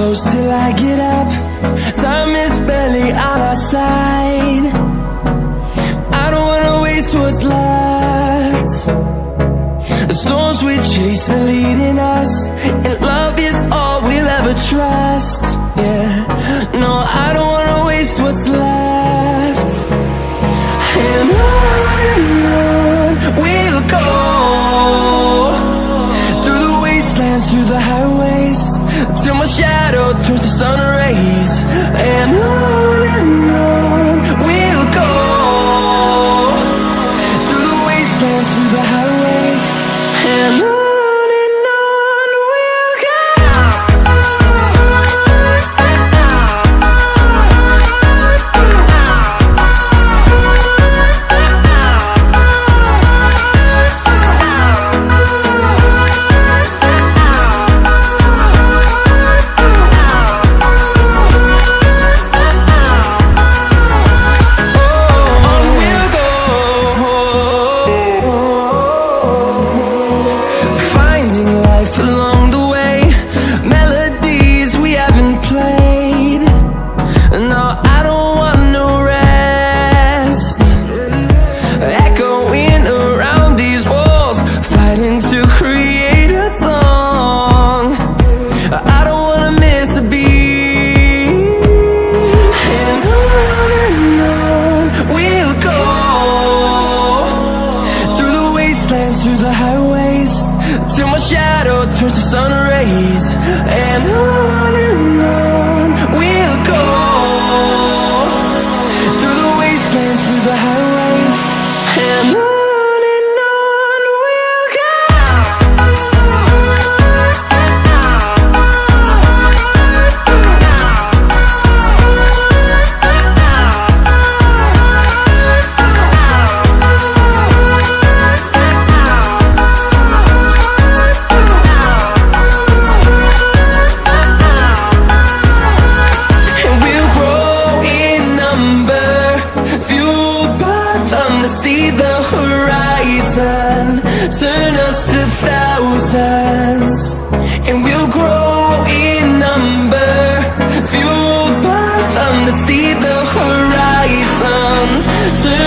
close till I get up. Time is barely on our side. I don't wanna waste what's left. The storms we chase are leading us, and love is all we'll ever trust. Yeah, no, I don't wanna waste what's left. And on we'll go, through the wastelands, through the highways, till my shadow turns to sun rays. And on we'll go, through the wastelands, through the highways, and on we'll go. Through the highways, till my shadow turns to sun rays. And on we'll go, through the wastelands, through the highways, and on we'll go. See the horizon, turn us to thousands, and we'll grow in number, fueled by them to see the horizon, turn